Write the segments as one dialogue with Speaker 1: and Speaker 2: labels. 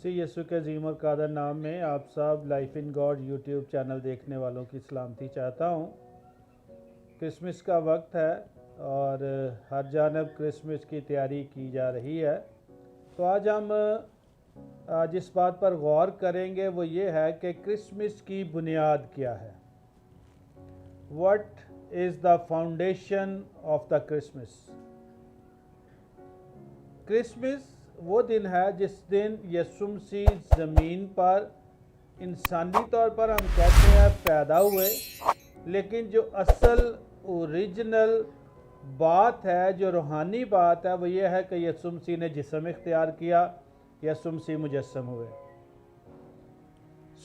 Speaker 1: मसीह यीशु के अजीम और कादर नाम में आप सब life in God YouTube channel देखने वालों की सलामती चाहता हूँ। क्रिसमस का वक्त है और हर जानब क्रिसमस की तैयारी की जा रही है। तो आज हम जिस बात पर गौर करेंगे वो ये है कि क्रिसमस की बुनियाद क्या है। What is the foundation of the Christmas. Christmas वो दिन है जिस दिन यीशु मसीह ज़मीन पर इंसानी तौर पर हम कहते हैं पैदा हुए, लेकिन जो असल ओरिजिनल बात है, जो रूहानी बात है, वो ये है कि यीशु मसीह ने जिस्म इख्तियार किया, यीशु मसीह मुजस्सम हुए।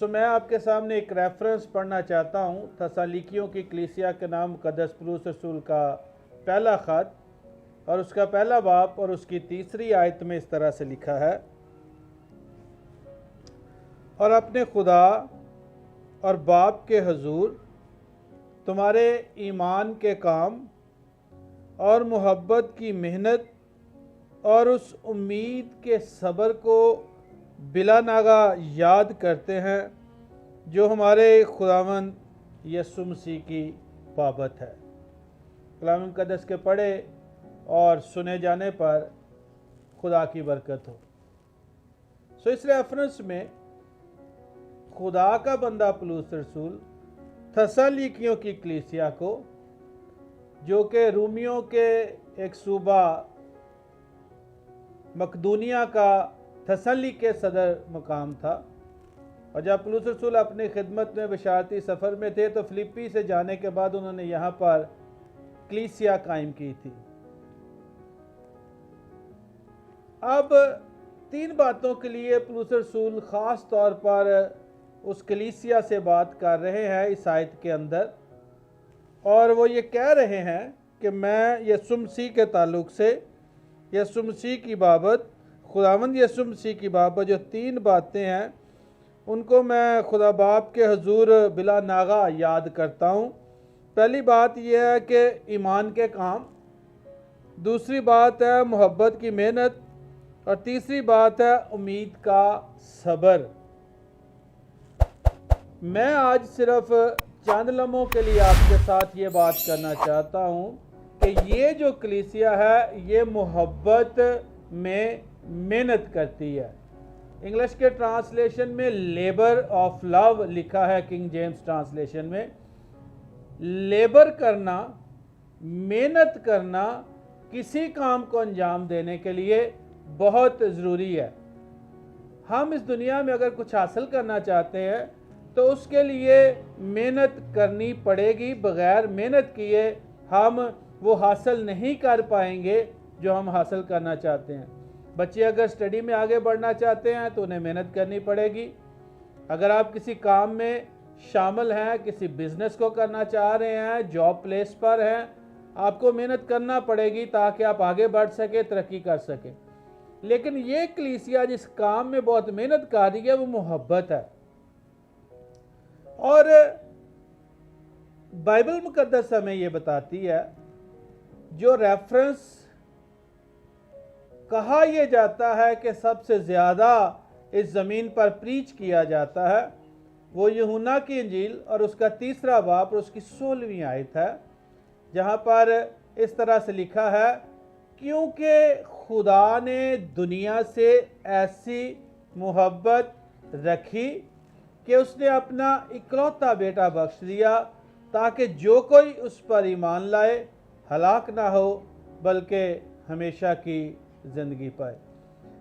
Speaker 1: मैं आपके सामने एक रेफरेंस पढ़ना चाहता हूँ। थस्सलुनीकियों की कलीसिया के नाम मुक़द्दस पौलुस रसूल का पहला ख़त और उसका पहला बाब और उसकी तीसरी आयत में इस तरह से लिखा है, और अपने खुदा और बाप के हुजूर तुम्हारे ईमान के काम और मोहब्बत की मेहनत और उस उम्मीद के सब्र को बिला नागा याद करते हैं जो हमारे खुदावंद यीशु मसीह की बाबत है। कलाम मुक़द्दस के पढ़े और सुने जाने पर खुदा की बरकत हो। इस रेफरेंस में खुदा का बंदा पौलुस रसूल थस्सलुनीकियों की कलीसिया को, जो कि रूमियों के एक सूबा मकदूनिया का थस्सली के सदर मकाम था, और जब पौलुस रसूल अपनी खिदमत में बशारती सफ़र में थे तो फिलिप्पी से जाने के बाद उन्होंने यहाँ पर कलीसिया कायम की थी। अब तीन बातों के लिए पौलुस रसूल ख़ास तौर पर उस कलीसिया से बात कर रहे हैं इस आयत के अंदर, और वो ये कह रहे हैं कि मैं यीशु मसीह के ताल्लुक़ से, यीशु मसीह की बाबत, खुदावंद यीशु मसीह की बाबत जो तीन बातें हैं उनको मैं खुदा बाप के हुजूर बिला नागा याद करता हूँ। पहली बात यह है कि ईमान के काम, दूसरी बात है मोहब्बत की मेहनत, और तीसरी बात है उम्मीद का सब्र। मैं आज सिर्फ चंद लम्हों के लिए आपके साथ ये बात करना चाहता हूँ कि ये जो कलीसिया है ये मोहब्बत में मेहनत करती है। इंग्लिश के ट्रांसलेशन में लेबर ऑफ लव लिखा है, किंग जेम्स ट्रांसलेशन में। लेबर करना, मेहनत करना किसी काम को अंजाम देने के लिए बहुत ज़रूरी है। हम इस दुनिया में अगर कुछ हासिल करना चाहते हैं तो उसके लिए मेहनत करनी पड़ेगी। बग़ैर मेहनत किए हम वो हासिल नहीं कर पाएंगे जो हम हासिल करना चाहते हैं। बच्चे अगर स्टडी में आगे बढ़ना चाहते हैं तो उन्हें मेहनत करनी पड़ेगी। अगर आप किसी काम में शामिल हैं, किसी बिज़नेस को करना चाह रहे हैं, जॉब प्लेस पर हैं, आपको मेहनत करना पड़ेगी ताकि आप आगे बढ़ सके, तरक्की कर सके। लेकिन ये कलीसिया जिस काम में बहुत मेहनत कर रही है वो मोहब्बत है। और बाइबल मुकद्दस हमें ये बताती है, जो रेफरेंस कहा यह जाता है कि सबसे ज़्यादा इस ज़मीन पर प्रीच किया जाता है, वो यूहन्ना की इंजील और उसका तीसरा बाब और उसकी 16वीं आयत है, जहाँ पर इस तरह से लिखा है, क्योंकि खुदा ने दुनिया से ऐसी मोहब्बत रखी कि उसने अपना इकलौता बेटा बख्श दिया, ताकि जो कोई उस पर ईमान लाए हलाक ना हो बल्कि हमेशा की ज़िंदगी पाए।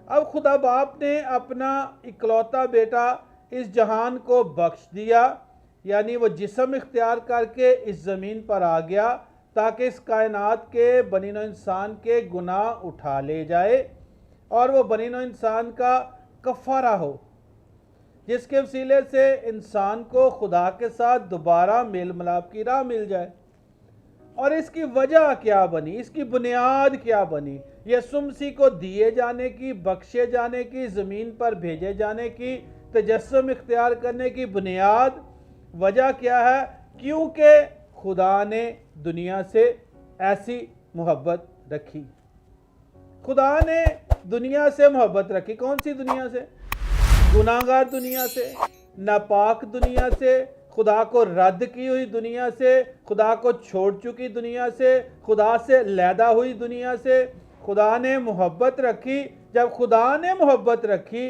Speaker 1: अब खुदा बाप ने अपना इकलौता बेटा इस जहान को बख्श दिया, यानी वो जिस्म इख्तियार करके इस ज़मीन पर आ गया ताकि इस कायनात के बनीनो इंसान के गुनाह उठा ले जाए और वो बनीनो इंसान का कफ़ारा हो, जिसके वसीले से इंसान को खुदा के साथ दोबारा मेल मिलाप की राह मिल जाए। और इसकी वजह क्या बनी, इसकी बुनियाद क्या बनी? यीशु मसीह को दिए जाने की, बख्शे जाने की, ज़मीन पर भेजे जाने की, तजस्सुम इख्तियार करने की बुनियाद वजह क्या है? क्योंकि खुदा ने दुनिया से ऐसी मोहब्बत रखी। खुदा ने दुनिया से मोहब्बत रखी। कौन सी दुनिया से? गुनाहगार दुनिया से, नापाक दुनिया से, खुदा को रद्द की हुई दुनिया से, खुदा को छोड़ चुकी दुनिया से, खुदा से लैदा हुई दुनिया से खुदा ने मोहब्बत रखी। जब खुदा ने मोहब्बत रखी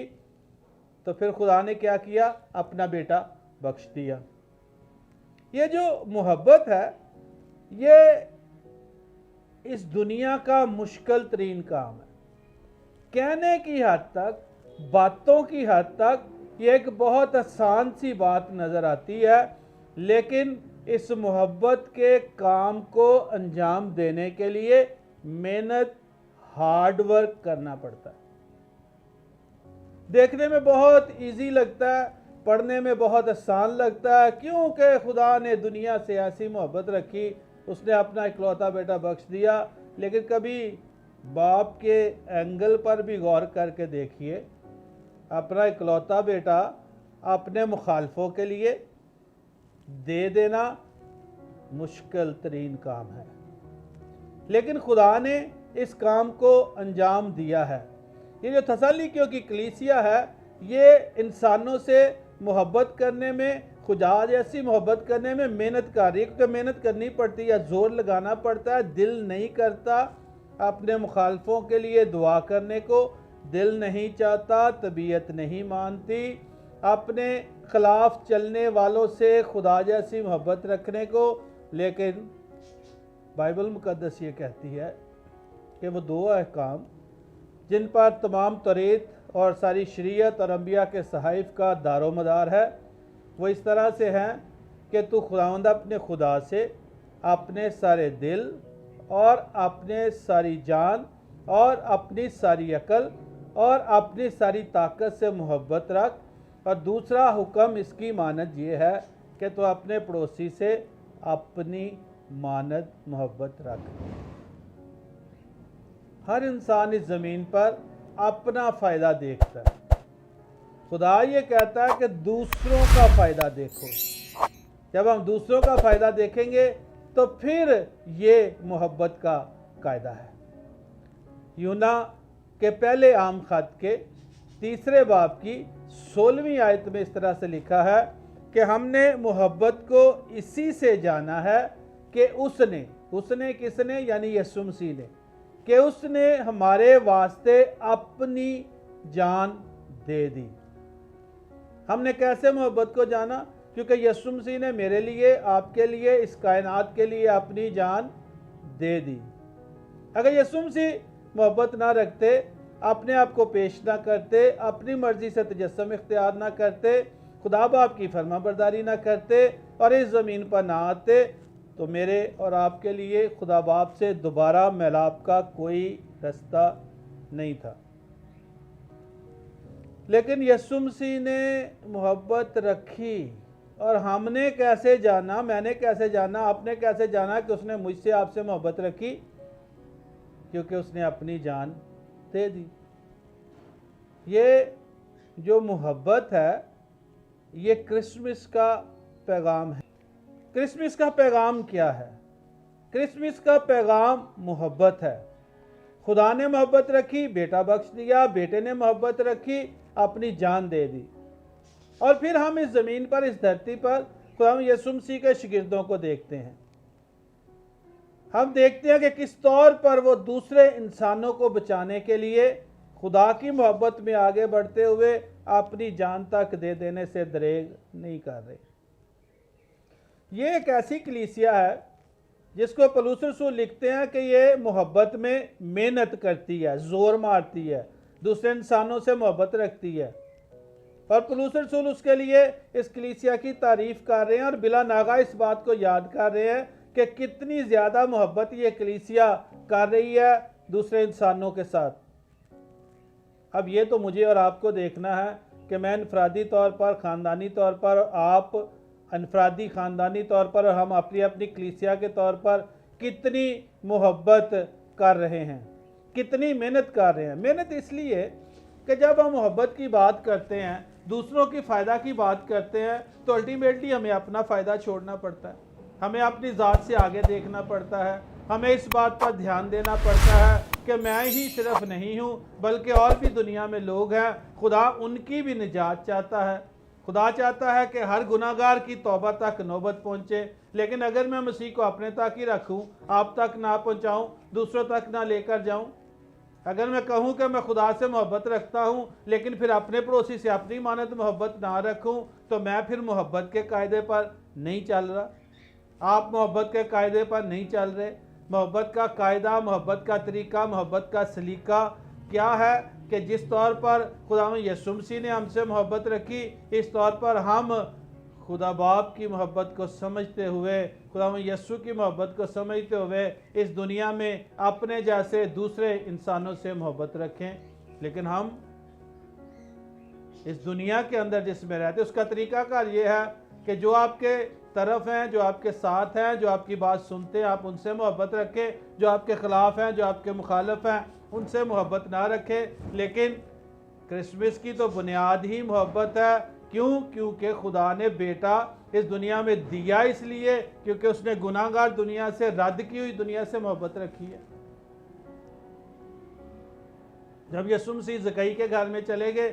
Speaker 1: तो फिर खुदा ने क्या किया? अपना बेटा बख्श दिया। ये जो मोहब्बत है ये इस दुनिया का मुश्किल तरीन काम है। कहने की हद तक, बातों की हद तक ये एक बहुत आसान सी बात नज़र आती है, लेकिन इस मोहब्बत के काम को अंजाम देने के लिए मेहनत, हार्ड वर्क करना पड़ता है। देखने में बहुत इजी लगता है, पढ़ने में बहुत आसान लगता है, क्योंकि खुदा ने दुनिया से ऐसी मोहब्बत रखी, उसने अपना इकलौता बेटा बख्श दिया। लेकिन कभी बाप के एंगल पर भी गौर करके देखिए, अपना इकलौता बेटा अपने मुखालफों के लिए दे देना मुश्किल तरीन काम है, लेकिन खुदा ने इस काम को अंजाम दिया है। ये जो थस्सलुनीकियों की कलीसिया है, ये इंसानों से मोहब्बत करने में, खुदा जैसी मोहब्बत करने में मेहनत कर रही है, क्योंकि मेहनत करनी पड़ती है, जोर लगाना पड़ता है। दिल नहीं करता अपने मुखालफों के लिए दुआ करने को, दिल नहीं चाहता, तबीयत नहीं मानती अपने खिलाफ चलने वालों से खुदा जैसी मोहब्बत रखने को। लेकिन बाइबल मुकद्दस ये कहती है कि वो दो अहकाम जिन पर तमाम तौरीत और सारी शरीयत और अंबिया के सहाइफ का दारोमदार है, वो इस तरह से हैं कि तू खुदावंद अपने खुदा से अपने सारे दिल और अपने सारी जान और अपनी सारी अकल और अपनी सारी ताकत से मोहब्बत रख। और दूसरा हुक्म इसकी मानद ये है कि तू अपने पड़ोसी से अपनी मानद मोहब्बत रख। हर इंसान इस ज़मीन पर अपना फ़ायदा देखता है। खुदा ये कहता है कि दूसरों का फ़ायदा देखो। जब हम दूसरों का फ़ायदा देखेंगे तो फिर ये मोहब्बत का कायदा है। यूना के पहले आम खत के 3 बाब की 16वीं आयत में इस तरह से लिखा है कि हमने मोहब्बत को इसी से जाना है कि उसने किसने? यानी यीशु मसीह ने, कि उसने हमारे वास्ते अपनी जान दे दी। हमने कैसे मोहब्बत को जाना? क्योंकि यीशु मसीह ने मेरे लिए, आपके लिए, इस कायनात के लिए अपनी जान दे दी। अगर यीशु मसीह मोहब्बत ना रखते, अपने आप को पेश ना करते, अपनी मर्जी से तजस्सुम इख्तियार ना करते, खुदा बाप की फरमाबरदारी ना करते और इस ज़मीन पर ना आते, तो मेरे और आपके लिए खुदा बाप से दोबारा मिलाप का कोई रास्ता नहीं था। लेकिन यीशु मसीह ने मोहब्बत रखी और हमने कैसे जाना, मैंने कैसे जाना, आपने कैसे जाना कि उसने मुझसे, आपसे मोहब्बत रखी? क्योंकि उसने अपनी जान दे दी। ये जो मोहब्बत है ये क्रिसमस का पैगाम है। क्रिसमस का पैगाम क्या है? क्रिसमस का पैगाम मोहब्बत है। खुदा ने मोहब्बत रखी, बेटा बख्श दिया, बेटे ने मोहब्बत रखी, अपनी जान दे दी। और फिर हम इस ज़मीन पर, इस धरती पर खुदा यीशु मसीह के शागिर्दों को देखते हैं। हम देखते हैं कि किस तौर पर वो दूसरे इंसानों को बचाने के लिए खुदा की मोहब्बत में आगे बढ़ते हुए अपनी जान तक दे देने से दरेग नहीं कर रहे। ये एक ऐसी कलीसिया है जिसको पौलुस रसूल लिखते हैं कि ये मोहब्बत में मेहनत करती है, जोर मारती है, दूसरे इंसानों से मोहब्बत रखती है। और पौलुस रसूल उसके लिए इस कलीसिया की तारीफ कर रहे हैं और बिला नागा इस बात को याद कर रहे हैं कि कितनी ज़्यादा मोहब्बत ये कलीसिया कर रही है दूसरे इंसानों के साथ। अब ये तो मुझे और आपको देखना है कि मैं इनफरादी तौर पर, ख़ानदानी तौर पर, आप अनफरादी ख़ानदानी तौर पर, और हम अपनी अपनी कलीसिया के तौर पर कितनी मोहब्बत कर रहे हैं, कितनी मेहनत कर रहे हैं। मेहनत इसलिए कि जब हम मोहब्बत की बात करते हैं, दूसरों की फ़ायदा की बात करते हैं, तो अल्टीमेटली हमें अपना फ़ायदा छोड़ना पड़ता है, हमें अपनी ज़ात से आगे देखना पड़ता है, हमें इस बात पर ध्यान देना पड़ता है कि मैं ही सिर्फ नहीं हूँ बल्कि और भी दुनिया में लोग हैं, खुदा उनकी भी निजात चाहता है। खुदा चाहता है कि हर गुनाहगार की तौबा तक नौबत पहुँचे। लेकिन अगर मैं मसीह को अपने तक ही रखूँ, आप तक ना पहुँचाऊँ, दूसरों तक ना लेकर जाऊँ, अगर मैं कहूँ कि मैं खुदा से मोहब्बत रखता हूँ लेकिन फिर अपने पड़ोसी से अपनी मानद मोहब्बत ना रखूँ, तो मैं फिर मोहब्बत के कायदे पर नहीं चल रहा। आप मोहब्बत के कायदे पर नहीं चल रहे। मोहब्बत का कायदा, मोहब्बत का तरीका, मोहब्बत का सलीका क्या है कि जिस तौर पर खुदा यीशु मसीह ने हमसे मोहब्बत रखी, इस तौर पर हम खुदा बाप की मोहब्बत को समझते हुए, खुदा यीशु की मोहब्बत को समझते हुए इस दुनिया में अपने जैसे दूसरे इंसानों से मोहब्बत रखें। लेकिन हम इस दुनिया के अंदर जिसमें रहते, उसका तरीकाकार ये है कि जो आपके तरफ हैं, जो आपके साथ हैं, जो आपकी बात सुनते हैं, आप उनसे मोहब्बत रखें। जो आपके ख़िलाफ़ हैं, जो आपके मुखालिफ हैं, उनसे मोहब्बत ना रखें। लेकिन क्रिसमस की तो बुनियाद ही मोहब्बत है। क्यों? क्योंकि खुदा ने बेटा इस दुनिया में दिया इसलिए क्योंकि उसने गुनाहगार दुनिया से, रद्द की हुई दुनिया से मोहब्बत रखी है। जब यीशु मसीह ज़कई के घर में चले गए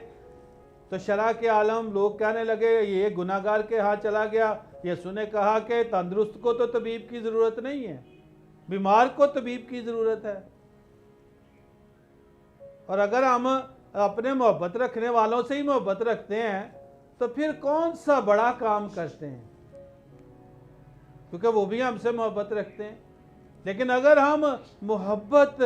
Speaker 1: तो शरा के आलम लोग कहने लगे ये गुनाहगार के हाथ चला गया। यीशु ने कहा कि तंदुरुस्त को तो तबीब की ज़रूरत नहीं है, बीमार को तबीब की ज़रूरत है। और अगर हम अपने मोहब्बत रखने वालों से ही मोहब्बत रखते हैं तो फिर कौन सा बड़ा काम करते हैं, क्योंकि वो भी हमसे मोहब्बत रखते हैं। लेकिन अगर हम मोहब्बत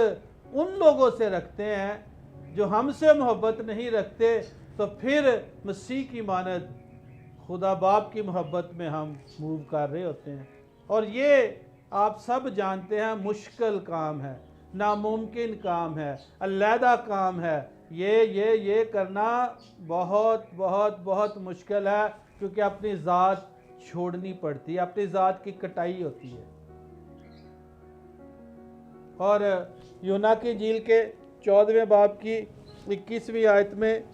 Speaker 1: उन लोगों से रखते हैं जो हमसे मोहब्बत नहीं रखते, तो फिर मसीह की मानद खुदा बाप की मोहब्बत में हम मूव कर रहे होते हैं। और ये आप सब जानते हैं मुश्किल काम है, नामुमकिन काम है, अलहदा काम है। ये करना बहुत बहुत बहुत मुश्किल है, क्योंकि अपनी ज़ात छोड़नी पड़ती है, अपनी ज़ात की कटाई होती है। और यूना की इंजील के 14वें बाब की 21वीं आयत में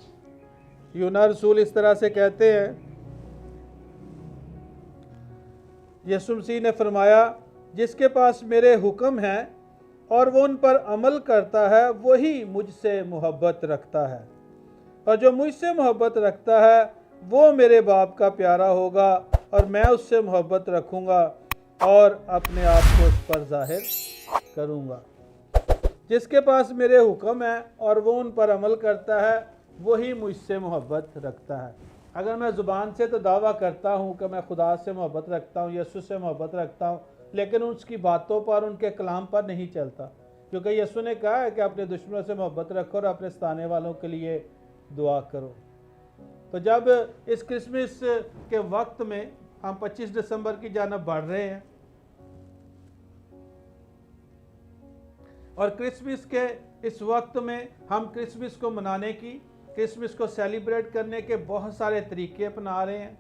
Speaker 1: यूना रसूल इस तरह से कहते हैं, यीशु मसीह ने फरमाया, जिसके पास मेरे हुक्म हैं और वो उन पर अमल करता है वही मुझसे मोहब्बत रखता है, और जो मुझसे मोहब्बत रखता है वो मेरे बाप का प्यारा होगा और मैं उससे मोहब्बत रखूँगा और अपने आप को उस पर जाहिर करूँगा। जिसके पास मेरे हुक्म हैं और वो उन पर अमल करता है वही मुझसे मोहब्बत रखता है। अगर मैं ज़ुबान से तो दावा करता हूँ कि मैं खुदा से मोहब्बत रखता हूँ, यीशु से मोहब्बत रखता हूँ, लेकिन उसकी बातों पर, उनके कलाम पर नहीं चलता, क्योंकि यीशु ने कहा है कि अपने दुश्मनों से मोहब्बत रखो और अपने सताने वालों के लिए दुआ करो। तो जब इस क्रिसमस के वक्त में हम 25 दिसंबर की जानब बढ़ रहे हैं और क्रिसमस के इस वक्त में हम क्रिसमस को मनाने की, क्रिसमस को सेलिब्रेट करने के बहुत सारे तरीके अपना रहे हैं।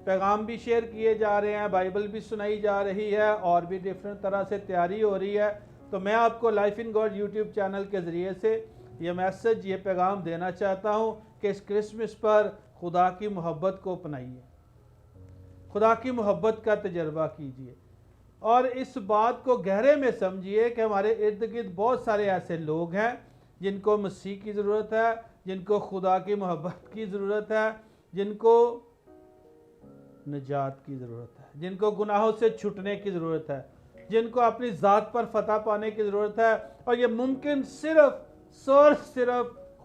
Speaker 1: पैगाम भी शेयर किए जा रहे हैं, बाइबल भी सुनाई जा रही है और भी डिफरेंट तरह से तैयारी हो रही है। तो मैं आपको life in God YouTube channel के ज़रिए से ये मैसेज, ये पैगाम देना चाहता हूँ कि इस क्रिसमस पर खुदा की मोहब्बत को अपनाइए, खुदा की मोहब्बत का तजर्बा कीजिए और इस बात को गहरे में समझिए कि हमारे इर्द गिर्द बहुत सारे ऐसे लोग हैं जिनको मसीह की ज़रूरत है, जिनको खुदा की मोहब्बत की ज़रूरत है, जिनको निजात की ज़रूरत है, जिनको गुनाहों से छूटने की ज़रूरत है, जिनको अपनी ज़ात पर फतह पाने की ज़रूरत है। और ये मुमकिन सिर्फ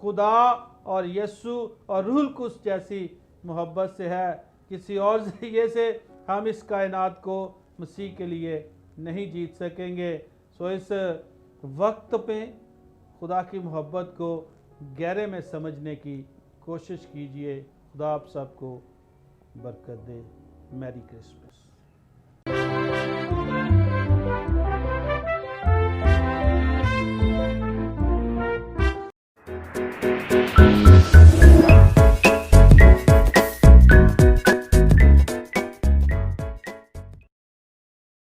Speaker 1: खुदा और यीशु और रूहुल कुद्स जैसी मोहब्बत से है। किसी और ज़रिए से हम इस कायनात को मसीह के लिए नहीं जीत सकेंगे। सो इस वक्त पे खुदा की मोहब्बत को गहरे में समझने की कोशिश कीजिए। खुदा आप सबको बरकत दे। Merry Christmas.